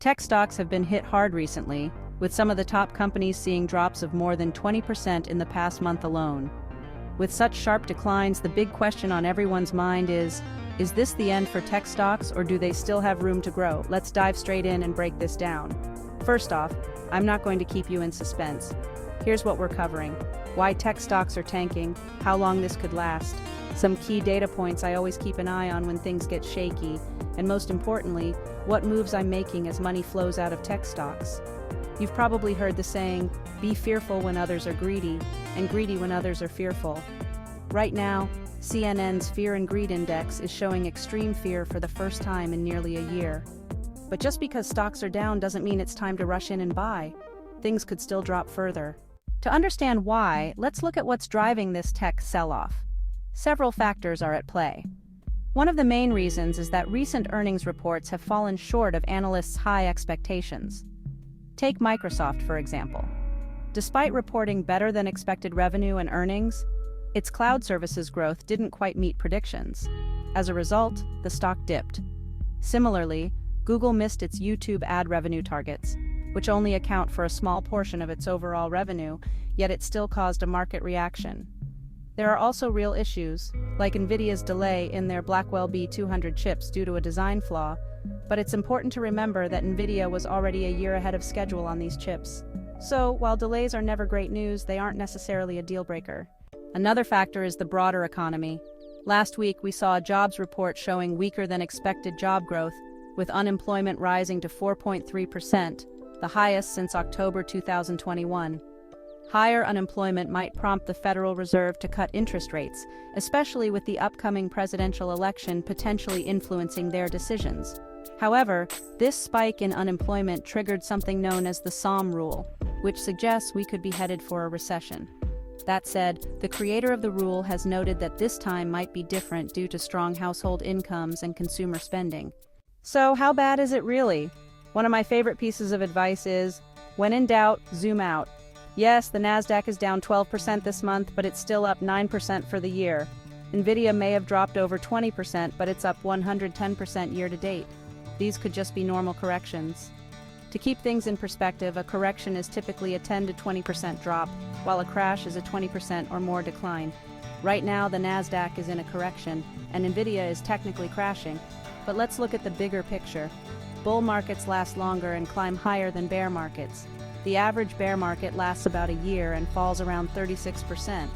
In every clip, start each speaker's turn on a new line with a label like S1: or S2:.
S1: Tech stocks have been hit hard recently, with some of the top companies seeing drops of more than 20% in the past month alone. With such sharp declines, the big question on everyone's mind is this the end for tech stocks, or do they still have room to grow? Let's dive straight in and break this down. First off, I'm not going to keep you in suspense. Here's what we're covering: why tech stocks are tanking, how long this could last, some key data points I always keep an eye on when things get shaky, and most importantly, what moves I'm making as money flows out of tech stocks. You've probably heard the saying, be fearful when others are greedy, and greedy when others are fearful. Right now, CNN's Fear and Greed Index is showing extreme fear for the first time in nearly a year. But just because stocks are down doesn't mean it's time to rush in and buy. Things could still drop further. To understand why, let's look at what's driving this tech sell-off. Several factors are at play. One of the main reasons is that recent earnings reports have fallen short of analysts' high expectations. Take Microsoft, for example. Despite reporting better than expected revenue and earnings, its cloud services growth didn't quite meet predictions. As a result, the stock dipped. Similarly, Google missed its YouTube ad revenue targets, which only account for a small portion of its overall revenue, yet it still caused a market reaction. There are also real issues, like Nvidia's delay in their Blackwell B200 chips due to a design flaw, but it's important to remember that Nvidia was already a year ahead of schedule on these chips. So, while delays are never great news, they aren't necessarily a deal breaker. Another factor is the broader economy. Last week, we saw a jobs report showing weaker than expected job growth, with unemployment rising to 4.3%, the highest since October 2021. Higher unemployment might prompt the Federal Reserve to cut interest rates, especially with the upcoming presidential election potentially influencing their decisions. However, this spike in unemployment triggered something known as the SOM rule, which suggests we could be headed for a recession. That said, the creator of the rule has noted that this time might be different due to strong household incomes and consumer spending. So, how bad is it really? One of my favorite pieces of advice is, when in doubt, zoom out. Yes, the Nasdaq is down 12% this month, but it's still up 9% for the year. Nvidia may have dropped over 20%, but it's up 110% year to date. These could just be normal corrections. To keep things in perspective, a correction is typically a 10 to 20% drop, while a crash is a 20% or more decline. Right now, the Nasdaq is in a correction, and Nvidia is technically crashing. But let's look at the bigger picture. Bull markets last longer and climb higher than bear markets. The average bear market lasts about a year and falls around 36%.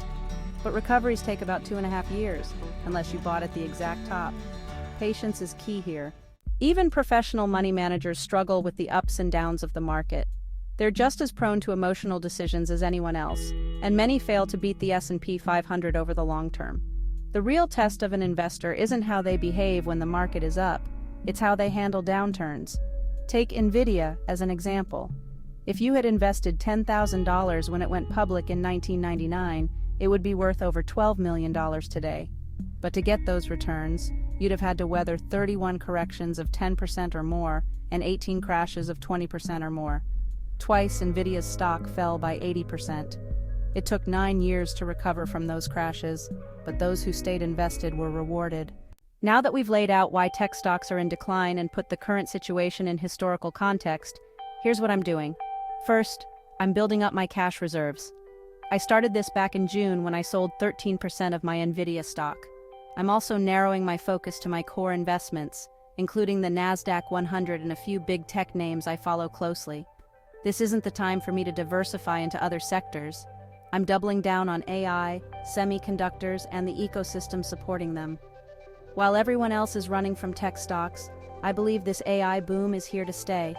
S1: But recoveries take about 2.5 years, unless you bought at the exact top. Patience is key here. Even professional money managers struggle with the ups and downs of the market. They're just as prone to emotional decisions as anyone else, and many fail to beat the S&P 500 over the long term. The real test of an investor isn't how they behave when the market is up, it's how they handle downturns. Take Nvidia as an example. If you had invested $10,000 when it went public in 1999, it would be worth over $12 million today. But to get those returns, you'd have had to weather 31 corrections of 10% or more and 18 crashes of 20% or more. Twice, Nvidia's stock fell by 80%. It took 9 years to recover from those crashes, but those who stayed invested were rewarded. Now that we've laid out why tech stocks are in decline and put the current situation in historical context, here's what I'm doing. First, I'm building up my cash reserves. I started this back in June when I sold 13% of my Nvidia stock. I'm also narrowing my focus to my core investments, including the Nasdaq 100 and a few big tech names I follow closely. This isn't the time for me to diversify into other sectors. I'm doubling down on AI, semiconductors, and the ecosystem supporting them. While everyone else is running from tech stocks, I believe this AI boom is here to stay.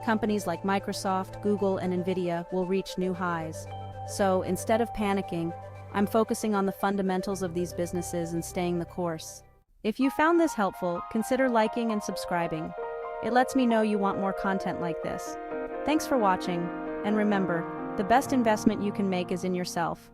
S1: Companies like Microsoft, Google, and Nvidia will reach new highs. So, instead of panicking, I'm focusing on the fundamentals of these businesses and staying the course. If you found this helpful, consider liking and subscribing. It lets me know you want more content like this. Thanks for watching, and remember, the best investment you can make is in yourself.